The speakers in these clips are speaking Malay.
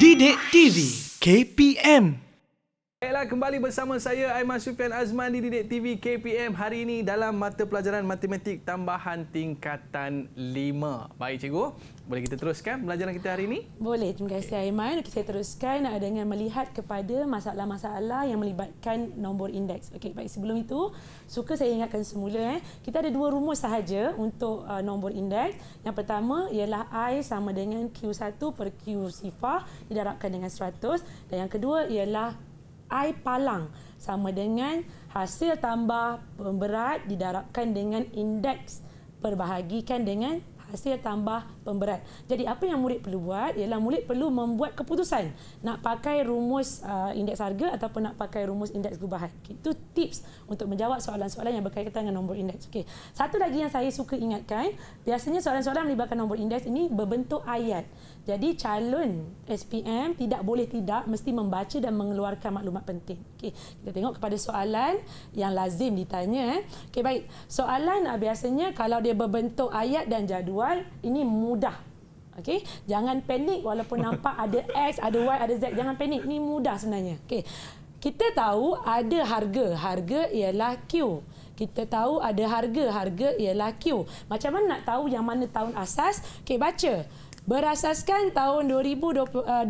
Didik TV KPM. Baiklah, kembali bersama saya Aiman Sufian Azman di Didik TV KPM hari ini dalam mata pelajaran matematik tambahan tingkatan 5. Baik cikgu, boleh kita teruskan pelajaran kita hari ini? Boleh, terima kasih Aiman. Saya teruskan dengan melihat kepada masalah-masalah yang melibatkan nombor indeks. Okey, baik, sebelum itu suka saya ingatkan semula kita ada dua rumus sahaja untuk nombor indeks. Yang pertama ialah I sama dengan Q1 per Q sifar didarabkan dengan 100 dan yang kedua ialah I palang sama dengan hasil tambah pemberat didarabkan dengan indeks perbahagikan dengan hasil tambah pemberat. Jadi apa yang murid perlu buat ialah murid perlu membuat keputusan nak pakai rumus indeks harga ataupun nak pakai rumus indeks gubahan. Itu tips untuk menjawab soalan-soalan yang berkaitan dengan nombor indeks. Okey. Satu lagi yang saya suka ingatkan, biasanya soalan-soalan melibatkan nombor indeks ini berbentuk ayat. Jadi calon SPM tidak boleh tidak mesti membaca dan mengeluarkan maklumat penting. Okey, kita tengok kepada soalan yang lazim ditanya. Okey, baik. Soalan biasanya kalau dia berbentuk ayat dan jadual, ini mudah. Okey, jangan panik walaupun nampak ada X, ada Y, ada Z. Jangan panik. Ini mudah sebenarnya. Okey. Kita tahu ada harga. Harga ialah Q. Kita tahu ada harga. Harga ialah Q. Macam mana nak tahu yang mana tahun asas? Okey, baca. Berasaskan tahun 2015,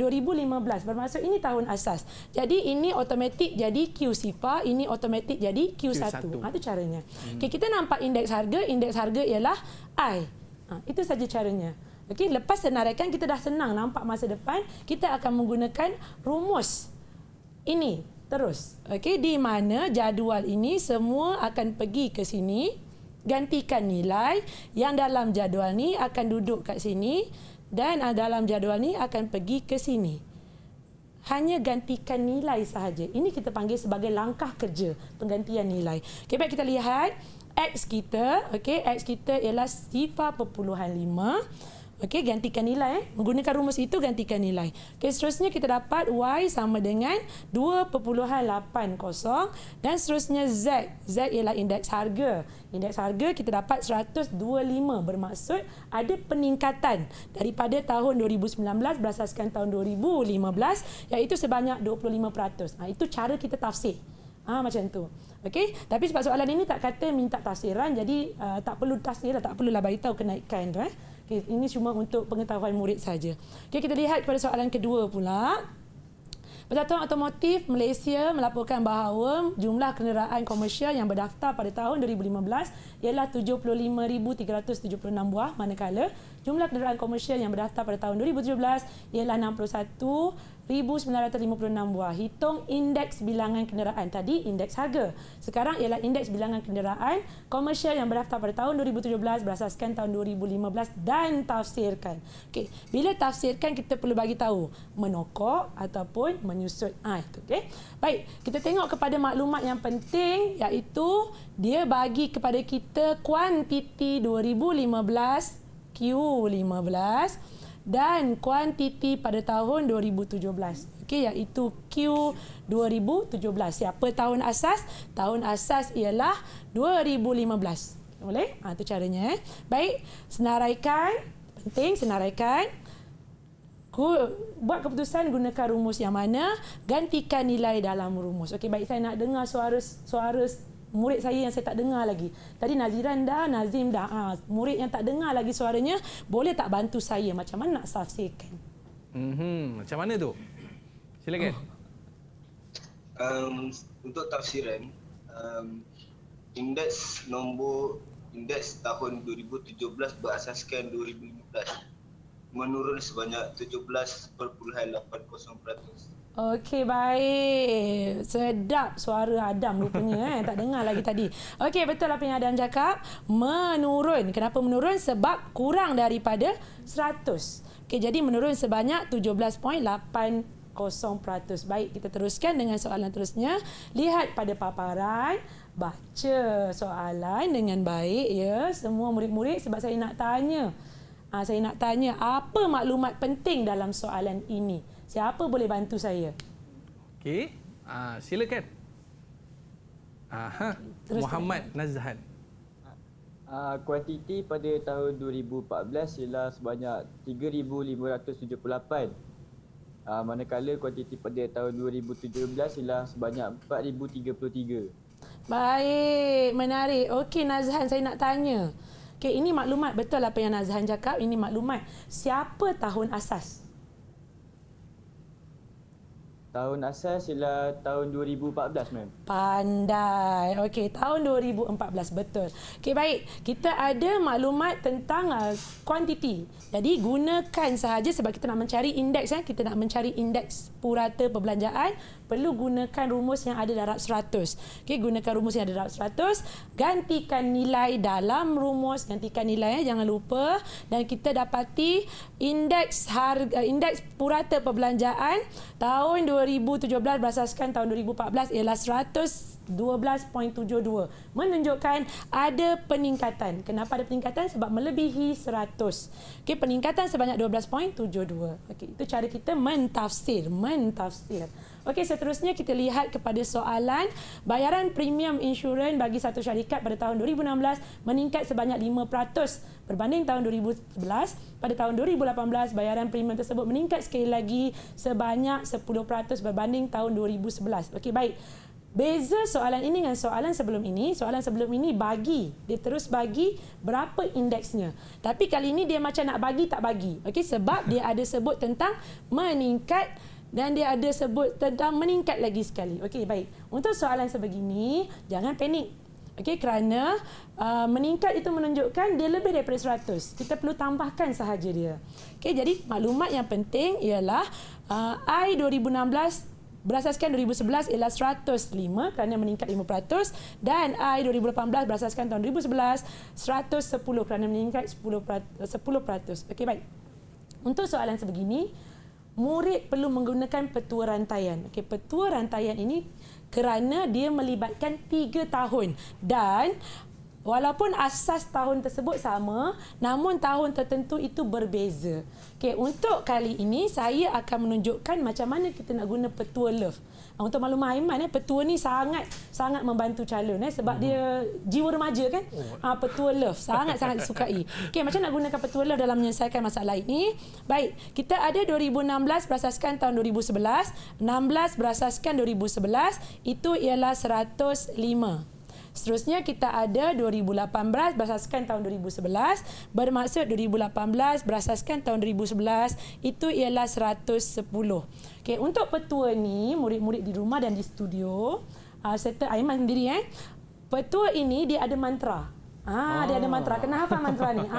bermaksud ini tahun asas. Jadi ini automatik jadi Q sifar, ini automatik jadi Q1. Itu caranya. Okay, kita nampak indeks harga ialah I. Itu saja caranya. Okey, lepas senaraikan kita dah senang nampak masa depan, kita akan menggunakan rumus ini terus. Okey, di mana jadual ini semua akan pergi ke sini, gantikan nilai yang dalam jadual ni akan duduk kat sini. Dan dalam jadual ni akan pergi ke sini. Hanya gantikan nilai sahaja. Ini kita panggil sebagai langkah kerja penggantian nilai. Okey, baik kita lihat X kita. Okey, X kita ialah 0.5. Okey, gantikan nilai. Menggunakan rumus itu gantikan nilai. Okey, seterusnya kita dapat Y sama dengan 2.80 dan seterusnya Z. Z ialah indeks harga. Indeks harga kita dapat 125 bermaksud ada peningkatan daripada tahun 2019 berasaskan tahun 2015 iaitu sebanyak 25%. Itu cara kita tafsir. Macam tu. Okey, tapi sebab soalan ini tak kata minta tafsiran jadi tak perlu tafsir, tak perlulah bagi tahu kenaikan tu. Okay, ini cuma untuk pengetahuan murid saja. Okey, kita lihat kepada soalan kedua pula. Persatuan Otomotif Malaysia melaporkan bahawa jumlah kenderaan komersial yang berdaftar pada tahun 2015 ialah 75,376 buah, manakala jumlah kenderaan komersial yang berdaftar pada tahun 2017 ialah 61,956 buah. Hitung indeks bilangan kenderaan. Tadi indeks harga. Sekarang ialah indeks bilangan kenderaan komersial yang berdaftar pada tahun 2017 berasaskan tahun 2015 dan tafsirkan. Okey, bila tafsirkan kita perlu bagi tahu menokok ataupun menyusut. Itu okey. Baik, kita tengok kepada maklumat yang penting iaitu dia bagi kepada kita kuantiti 2015 Q15 dan kuantiti pada tahun 2017. Okey, iaitu Q 2017. Siapa tahun asas? Tahun asas ialah 2015. Boleh? Itu caranya. Baik, senaraikan. Penting senaraikan. Buat keputusan gunakan rumus yang mana, gantikan nilai dalam rumus. Okey, baik, saya nak dengar suara murid saya yang saya tak dengar lagi. Tadi Naziran dah, Nazim dah. Murid yang tak dengar lagi suaranya, boleh tak bantu saya macam mana nak tafsirkan? Macam mana tu? Silakan. Untuk tafsiran, indeks tahun 2017 berasaskan 2015 menurun sebanyak 17.80%. Okey, baik. Sedap suara Adam rupanya. Tak dengar lagi tadi. Okey, betul apa yang Adam cakap. Menurun. Kenapa menurun? Sebab kurang daripada 100. Okey, jadi menurun sebanyak 17.80%. Baik, kita teruskan dengan soalan terusnya. Lihat pada paparan. Baca soalan dengan baik ya. Semua murid-murid sebab saya nak tanya. Saya nak tanya apa maklumat penting dalam soalan ini. Siapa boleh bantu saya? Okey, silakan. Muhammad Nazhan. Kuantiti pada tahun 2014 ialah sebanyak 3,578. Manakala kuantiti pada tahun 2017 ialah sebanyak 4,033. Baik, menarik. Okey Nazhan, saya nak tanya. Okey, ini maklumat betul apa yang Nazhan cakap. Ini maklumat. Siapa tahun asas? Tahun asas ialah tahun 2014, ma'am. Pandai. Okey, tahun 2014 betul. Okey, baik. Kita ada maklumat tentang kuantiti. Jadi gunakan sahaja sebab kita nak mencari indeks kita nak mencari indeks purata perbelanjaan, perlu gunakan rumus yang ada darab 100. Okey, gunakan rumus yang ada darab 100, gantikan nilai dalam rumus, gantikan nilai jangan lupa, dan kita dapati indeks indeks purata perbelanjaan tahun 2017 berasaskan tahun 2014 ialah 112.72, menunjukkan ada peningkatan. Kenapa ada peningkatan? Sebab melebihi 100. Okey, peningkatan sebanyak 12.72. Okey, itu cara kita mentafsir. Okey, seterusnya kita lihat kepada soalan bayaran premium insurans bagi satu syarikat pada tahun 2016 meningkat sebanyak 5% berbanding tahun 2011. Pada tahun 2018 bayaran premium tersebut meningkat sekali lagi sebanyak 10% berbanding tahun 2011. Okey, baik. Beza soalan ini dengan soalan sebelum ini. Soalan sebelum ini bagi. Dia terus bagi berapa indeksnya. Tapi kali ini dia macam nak bagi tak bagi. Okey, sebab dia ada sebut tentang meningkat dan dia ada sebut tentang meningkat lagi sekali. Okey, baik. Untuk soalan sebegini, jangan panik. Okey, kerana meningkat itu menunjukkan dia lebih daripada 100. Kita perlu tambahkan sahaja dia. Okey, jadi maklumat yang penting ialah I 2016 berasaskan 2011 ialah 105 kerana meningkat 5%, dan I 2018 berasaskan tahun 2011 110 kerana meningkat 10%. Okey, baik. Untuk soalan sebegini, murid perlu menggunakan petua rantaian. Okey, petua rantaian ini kerana dia melibatkan 3 tahun dan walaupun asas tahun tersebut sama, namun tahun tertentu itu berbeza. Okey, untuk kali ini saya akan menunjukkan macam mana kita nak guna petua love. Untuk maklumat Aiman, petua ni sangat membantu calon sebab dia jiwa remaja kan. Petua love sangat disukai. Okey, macam nak gunakan petua love dalam menyelesaikan masalah ini? Baik, kita ada 2016 berasaskan tahun 2011, 16 berasaskan 2011, itu ialah 105. Seterusnya kita ada 2018 berasaskan tahun 2011, bermaksud 2018 berasaskan tahun 2011 itu ialah 110. Okey, untuk petua ni murid-murid di rumah dan di studio serta Aiman sendiri petua ini dia ada mantra. Dia ada mantra. Kena hafal mantra ni.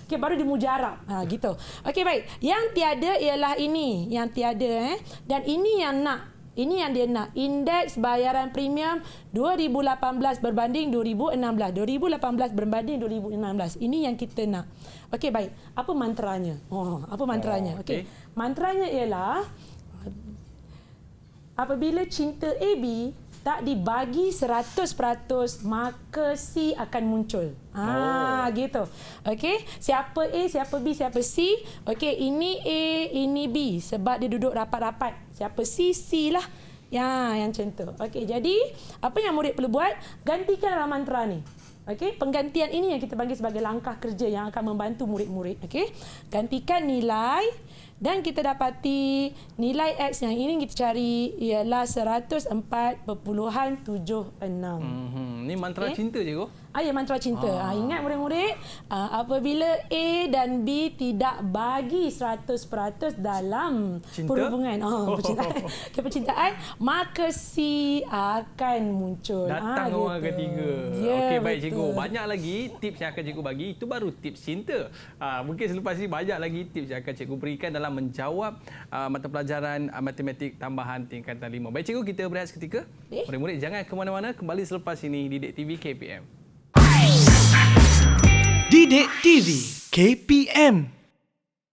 Okey, baru dimujarab. Gitu. Okey, baik. Yang tiada ialah ini, yang tiada dan ini yang nak. Ini yang dia nak. Indeks bayaran premium 2018 berbanding 2016. 2018 berbanding 2016. Ini yang kita nak. Okey, baik. Apa mantranya? Apa mantranya? Okey. Mantranya ialah apabila cinta AB tak dibagi 100%, maka C akan muncul. Gitu. Okey, siapa A, siapa B, siapa C. Okey, ini A, ini B sebab dia duduk rapat-rapat. Siapa C, C lah. Yang macam tu. Okey, jadi apa yang murid perlu buat? Gantikan dalam mantra ni. Okey, penggantian ini yang kita panggil sebagai langkah kerja yang akan membantu murid-murid. Okey, gantikan nilai dan kita dapati nilai X yang ini kita cari ialah 104.76. Ni mantra cinta je kau. Ya, mantra cinta. Ingat murid-murid, apabila A dan B tidak bagi 100% dalam perhubungan, percintaan, maka C akan muncul. Datang orang gitu. ketiga. Ya, Okey, baik betul. cikgu. Banyak lagi tips yang akan cikgu bagi. Itu baru tips cinta. Mungkin selepas ini banyak lagi tips yang akan cikgu berikan dalam menjawab mata pelajaran matematik tambahan tingkatan 5. Baik cikgu, kita berehat seketika. Murid-murid jangan ke mana-mana. Kembali selepas ini di Didik TV KPM. Didik TV KPM.